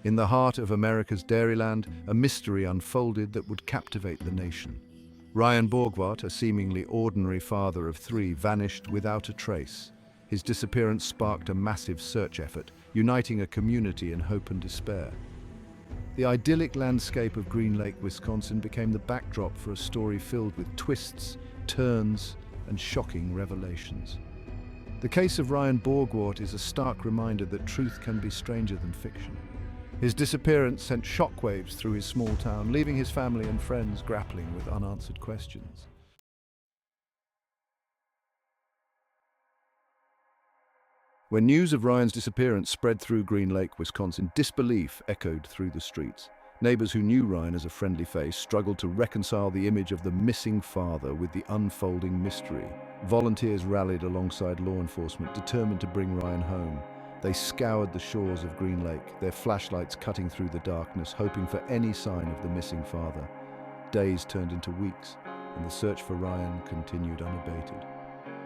In the heart of America's Dairyland, a mystery unfolded that would captivate the nation. Ryan Borgwardt, a seemingly ordinary father of three, vanished without a trace. His disappearance sparked a massive search effort, uniting a community in hope and despair. The idyllic landscape of Green Lake, Wisconsin became the backdrop for a story filled with twists, turns, and shocking revelations. The case of Ryan Borgwardt is a stark reminder that truth can be stranger than fiction. His disappearance sent shockwaves through his small town, leaving his family and friends grappling with unanswered questions. When news of Ryan's disappearance spread through Green Lake, Wisconsin, disbelief echoed through the streets. Neighbors who knew Ryan as a friendly face struggled to reconcile the image of the missing father with the unfolding mystery. Volunteers rallied alongside law enforcement, determined to bring Ryan home. They scoured the shores of Green Lake, their flashlights cutting through the darkness, hoping for any sign of the missing father. Days turned into weeks, and the search for Ryan continued unabated.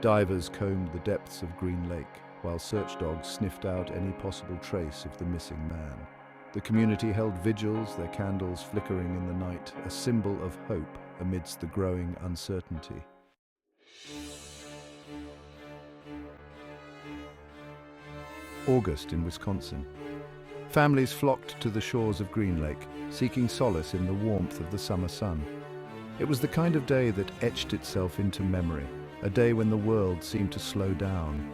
Divers combed the depths of Green Lake, while search dogs sniffed out any possible trace of the missing man. The community held vigils, their candles flickering in the night, a symbol of hope amidst the growing uncertainty. August in Wisconsin. Families flocked to the shores of Green Lake, seeking solace in the warmth of the summer sun. It was the kind of day that etched itself into memory, a day when the world seemed to slow down.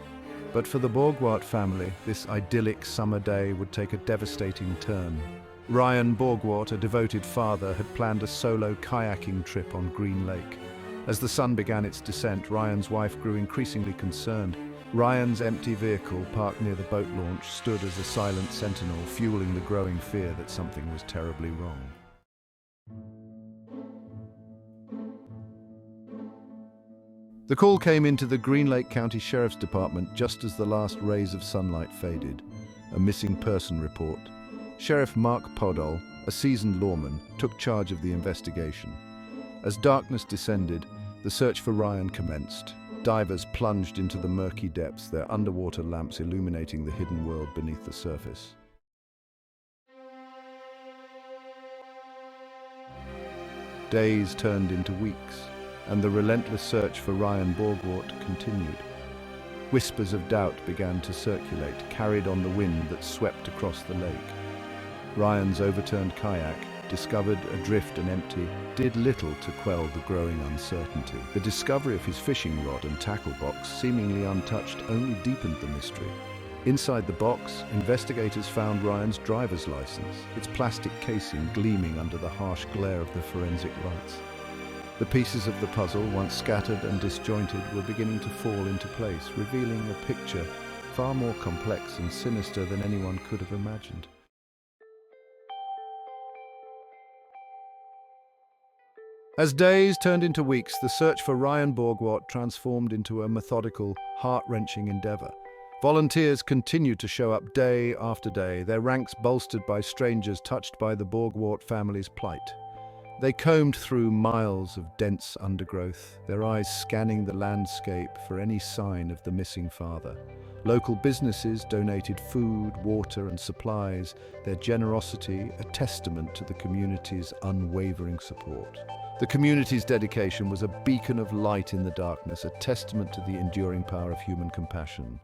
But for the Borgwardt family, this idyllic summer day would take a devastating turn. Ryan Borgwardt, a devoted father, had planned a solo kayaking trip on Green Lake. As the sun began its descent, Ryan's wife grew increasingly concerned. Ryan's empty vehicle, parked near the boat launch, stood as a silent sentinel, fueling the growing fear that something was terribly wrong. The call came into the Green Lake County Sheriff's Department just as the last rays of sunlight faded. A missing person report. Sheriff Mark Podoll, a seasoned lawman, took charge of the investigation. As darkness descended, the search for Ryan commenced. Divers plunged into the murky depths, their underwater lamps illuminating the hidden world beneath the surface. Days turned into weeks, and the relentless search for Ryan Borgwardt continued. Whispers of doubt began to circulate, carried on the wind that swept across the lake. Ryan's overturned kayak, discovered adrift and empty, did little to quell the growing uncertainty. The discovery of his fishing rod and tackle box, seemingly untouched, only deepened the mystery. Inside the box, investigators found Ryan's driver's license, its plastic casing gleaming under the harsh glare of the forensic lights. The pieces of the puzzle, once scattered and disjointed, were beginning to fall into place, revealing a picture far more complex and sinister than anyone could have imagined. As days turned into weeks, the search for Ryan Borgwardt transformed into a methodical, heart-wrenching endeavor. Volunteers continued to show up day after day, their ranks bolstered by strangers touched by the Borgwardt family's plight. They combed through miles of dense undergrowth, their eyes scanning the landscape for any sign of the missing father. Local businesses donated food, water, and supplies, their generosity a testament to the community's unwavering support. The community's dedication was a beacon of light in the darkness, a testament to the enduring power of human compassion.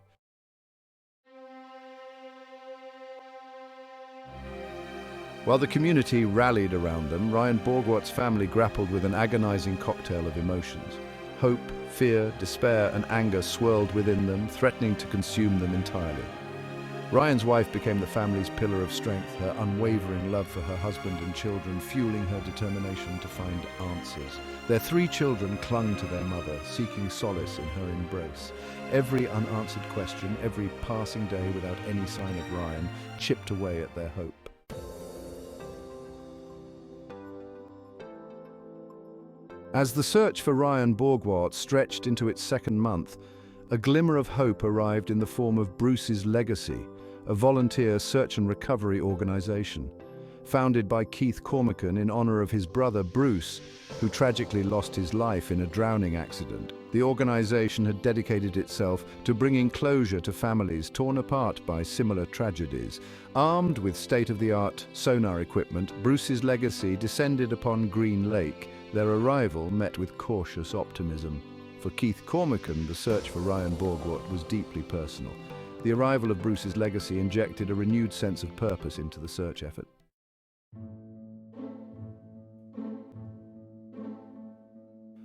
While the community rallied around them, Ryan Borgwardt's family grappled with an agonizing cocktail of emotions. Hope, fear, despair, and anger swirled within them, threatening to consume them entirely. Ryan's wife became the family's pillar of strength, her unwavering love for her husband and children fueling her determination to find answers. Their three children clung to their mother, seeking solace in her embrace. Every unanswered question, every passing day without any sign of Ryan, chipped away at their hope. As the search for Ryan Borgwardt stretched into its second month, a glimmer of hope arrived in the form of Bruce's Legacy, a volunteer search and recovery organization. Founded by Keith Cormican in honor of his brother Bruce, who tragically lost his life in a drowning accident. The organization had dedicated itself to bringing closure to families torn apart by similar tragedies. Armed with state-of-the-art sonar equipment, Bruce's legacy descended upon Green Lake, their arrival met with cautious optimism. For Keith Cormican, the search for Ryan Borgwardt was deeply personal. The arrival of Bruce's legacy injected a renewed sense of purpose into the search effort.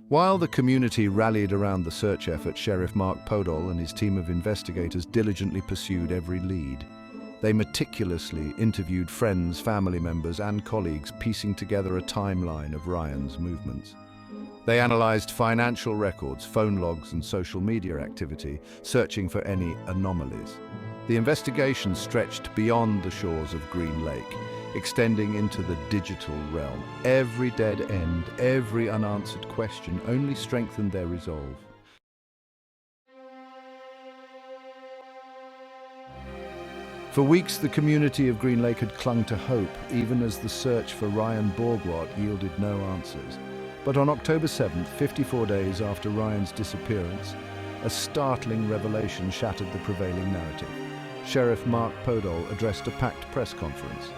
While the community rallied around the search effort, Sheriff Mark Podoll and his team of investigators diligently pursued every lead. They meticulously interviewed friends, family members, and colleagues, piecing together a timeline of Ryan's movements. They analyzed financial records, phone logs, and social media activity, searching for any anomalies. The investigation stretched beyond the shores of Green Lake, extending into the digital realm. Every dead end, every unanswered question only strengthened their resolve. For weeks, the community of Green Lake had clung to hope, even as the search for Ryan Borgwardt yielded no answers. But on October 7th, 54 days after Ryan's disappearance, a startling revelation shattered the prevailing narrative. Sheriff Mark Podoll addressed a packed press conference.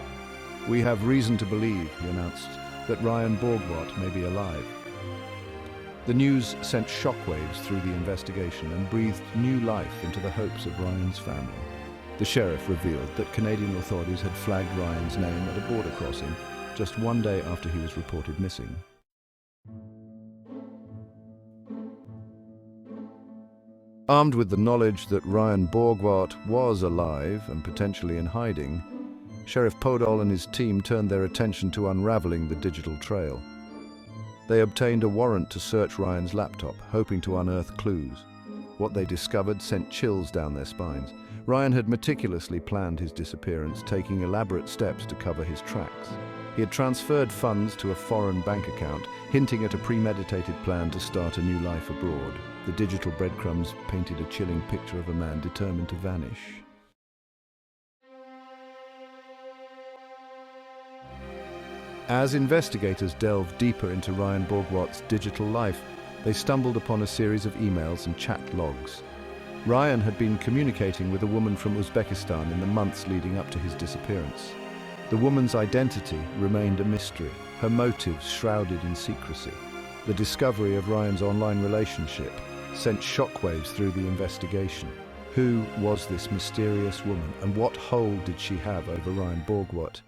"We have reason to believe," he announced, "that Ryan Borgwardt may be alive." The news sent shockwaves through the investigation and breathed new life into the hopes of Ryan's family. The sheriff revealed that Canadian authorities had flagged Ryan's name at a border crossing just one day after he was reported missing. Armed with the knowledge that Ryan Borgwardt was alive and potentially in hiding, Sheriff Podoll and his team turned their attention to unraveling the digital trail. They obtained a warrant to search Ryan's laptop, hoping to unearth clues. What they discovered sent chills down their spines. Ryan had meticulously planned his disappearance, taking elaborate steps to cover his tracks. He had transferred funds to a foreign bank account, hinting at a premeditated plan to start a new life abroad. The digital breadcrumbs painted a chilling picture of a man determined to vanish. As investigators delved deeper into Ryan Borgwardt's digital life, they stumbled upon a series of emails and chat logs. Ryan had been communicating with a woman from Uzbekistan in the months leading up to his disappearance. The woman's identity remained a mystery, her motives shrouded in secrecy. The discovery of Ryan's online relationship sent shockwaves through the investigation. Who was this mysterious woman, and what hold did she have over Ryan Borgwardt?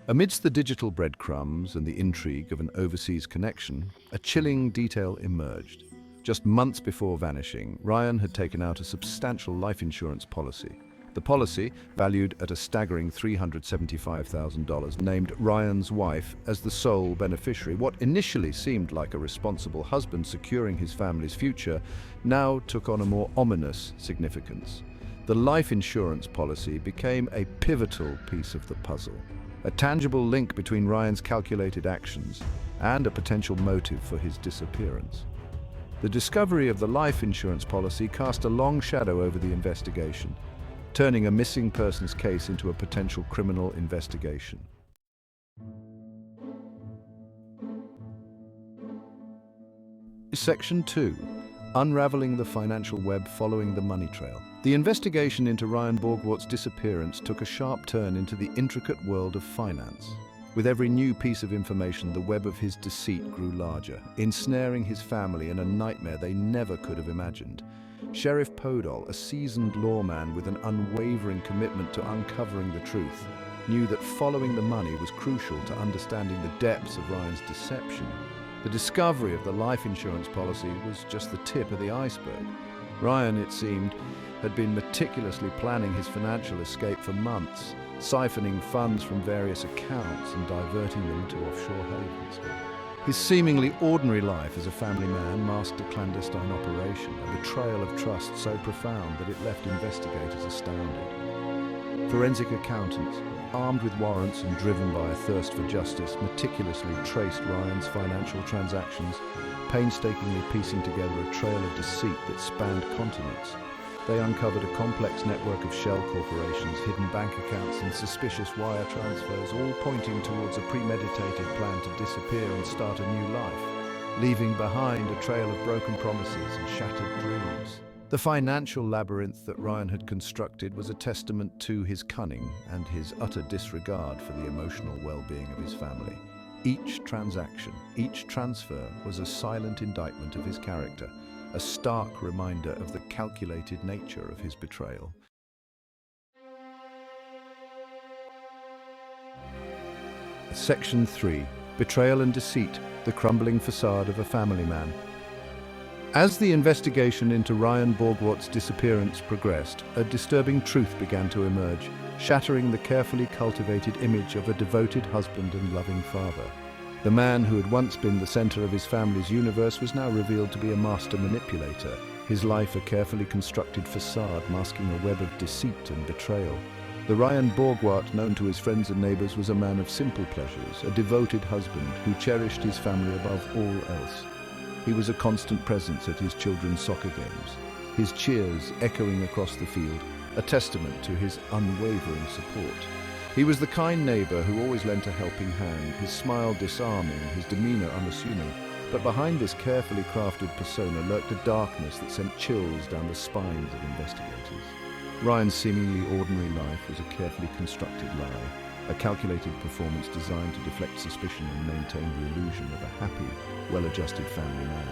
Amidst the digital breadcrumbs and the intrigue of an overseas connection, a chilling detail emerged. Just months before vanishing, Ryan had taken out a substantial life insurance policy. The policy, valued at a staggering $375,000, named Ryan's wife as the sole beneficiary. What initially seemed like a responsible husband securing his family's future now took on a more ominous significance. The life insurance policy became a pivotal piece of the puzzle, a tangible link between Ryan's calculated actions and a potential motive for his disappearance. The discovery of the life insurance policy cast a long shadow over the investigation, turning a missing persons case into a potential criminal investigation. Section 2. Unraveling the financial web following the money trail. The investigation into Ryan Borgwardt's disappearance took a sharp turn into the intricate world of finance. With every new piece of information, the web of his deceit grew larger, ensnaring his family in a nightmare they never could have imagined. Sheriff Podoll, a seasoned lawman with an unwavering commitment to uncovering the truth, knew that following the money was crucial to understanding the depths of Ryan's deception. The discovery of the life insurance policy was just the tip of the iceberg. Ryan, it seemed, had been meticulously planning his financial escape for months, siphoning funds from various accounts and diverting them to offshore havens. His seemingly ordinary life as a family man masked a clandestine operation, a betrayal of trust so profound that it left investigators astounded. Forensic accountants, armed with warrants and driven by a thirst for justice, meticulously traced Ryan's financial transactions, painstakingly piecing together a trail of deceit that spanned continents. they uncovered a complex network of shell corporations, hidden bank accounts, and suspicious wire transfers, all pointing towards a premeditated plan to disappear and start a new life, leaving behind a trail of broken promises and shattered dreams. The financial labyrinth that Ryan had constructed was a testament to his cunning and his utter disregard for the emotional well-being of his family. Each transaction, each transfer was a silent indictment of his character, a stark reminder of the calculated nature of his betrayal. Section 3. Betrayal and Deceit, the crumbling facade of a family man. As the investigation into Ryan Borgwardt's disappearance progressed, a disturbing truth began to emerge, shattering the carefully cultivated image of a devoted husband and loving father. The man who had once been the center of his family's universe was now revealed to be a master manipulator, his life a carefully constructed facade masking a web of deceit and betrayal. The Ryan Borgwardt, known to his friends and neighbors, was a man of simple pleasures, a devoted husband who cherished his family above all else. He was a constant presence at his children's soccer games, his cheers echoing across the field, a testament to his unwavering support. He was the kind neighbor who always lent a helping hand, his smile disarming, his demeanor unassuming. But behind this carefully crafted persona lurked a darkness that sent chills down the spines of investigators. Ryan's seemingly ordinary life was a carefully constructed lie, a calculated performance designed to deflect suspicion and maintain the illusion of a happy, well-adjusted family man.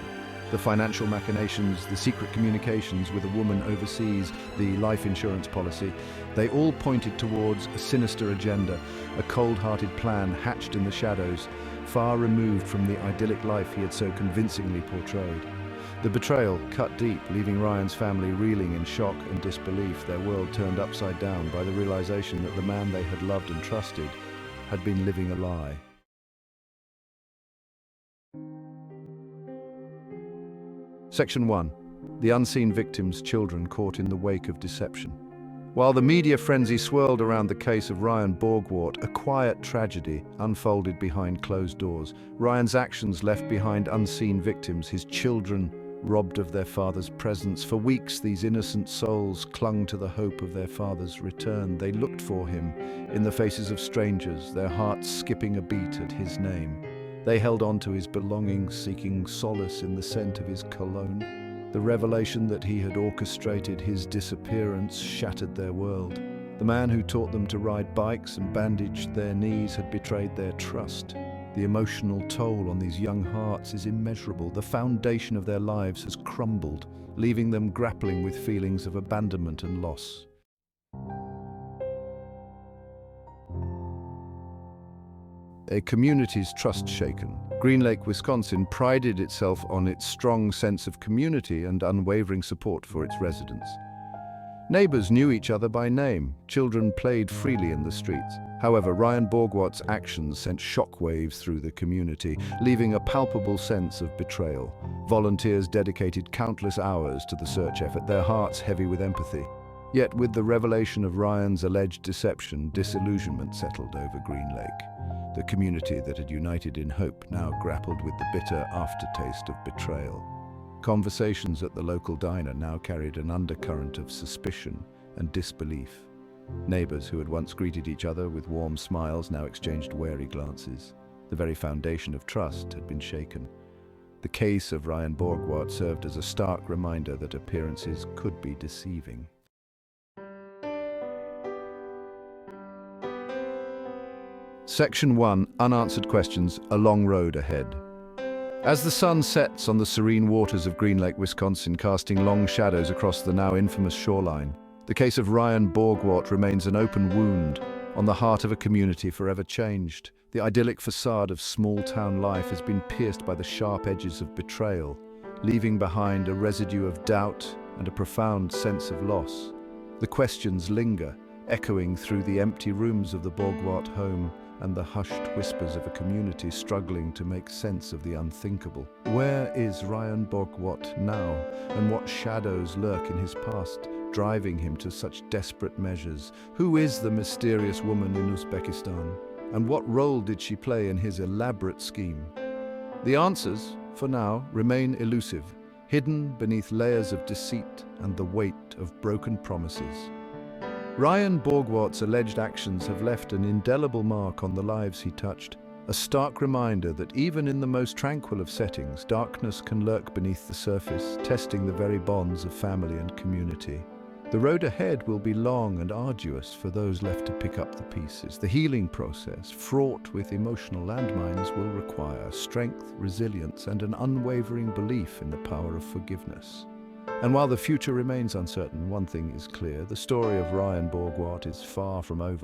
The financial machinations, the secret communications with a woman overseas, the life insurance policy, they all pointed towards a sinister agenda, a cold-hearted plan hatched in the shadows, far removed from the idyllic life he had so convincingly portrayed. The betrayal cut deep, leaving Ryan's family reeling in shock and disbelief, their world turned upside down by the realization that the man they had loved and trusted had been living a lie. Section 1. The unseen victims' children caught in the wake of deception. While the media frenzy swirled around the case of Ryan Borgwardt, a quiet tragedy unfolded behind closed doors. Ryan's actions left behind unseen victims, his children robbed of their father's presence. For weeks, these innocent souls clung to the hope of their father's return. They looked for him in the faces of strangers, their hearts skipping a beat at his name. They held on to his belongings, seeking solace in the scent of his cologne. The revelation that he had orchestrated his disappearance shattered their world. The man who taught them to ride bikes and bandaged their knees had betrayed their trust. The emotional toll on these young hearts is immeasurable. The foundation of their lives has crumbled, leaving them grappling with feelings of abandonment and loss. A community's trust shaken. Green Lake, Wisconsin prided itself on its strong sense of community and unwavering support for its residents. Neighbors knew each other by name. Children played freely in the streets. However, Ryan Borgwardt's actions sent shockwaves through the community, leaving a palpable sense of betrayal. Volunteers dedicated countless hours to the search effort, their hearts heavy with empathy. Yet with the revelation of Ryan's alleged deception, disillusionment settled over Green Lake. The community that had united in hope now grappled with the bitter aftertaste of betrayal. Conversations at the local diner now carried an undercurrent of suspicion and disbelief. Neighbors who had once greeted each other with warm smiles now exchanged wary glances. The very foundation of trust had been shaken. The case of Ryan Borgwardt served as a stark reminder that appearances could be deceiving. Section 1. Unanswered questions, a long road ahead. As the sun sets on the serene waters of Green Lake, Wisconsin, casting long shadows across the now infamous shoreline, the case of Ryan Borgwardt remains an open wound on the heart of a community forever changed. The idyllic facade of small-town life has been pierced by the sharp edges of betrayal, leaving behind a residue of doubt and a profound sense of loss. The questions linger, echoing through the empty rooms of the Borgwardt home and the hushed whispers of a community struggling to make sense of the unthinkable. Where is Ryan Borgwardt now, and what shadows lurk in his past, driving him to such desperate measures? Who is the mysterious woman in Uzbekistan, and what role did she play in his elaborate scheme? The answers, for now, remain elusive, hidden beneath layers of deceit and the weight of broken promises. Ryan Borgwardt's alleged actions have left an indelible mark on the lives he touched, a stark reminder that even in the most tranquil of settings, darkness can lurk beneath the surface, testing the very bonds of family and community. The road ahead will be long and arduous for those left to pick up the pieces. The healing process, fraught with emotional landmines, will require strength, resilience, and an unwavering belief in the power of forgiveness. And while the future remains uncertain, one thing is clear: the story of Ryan Borgwardt is far from over.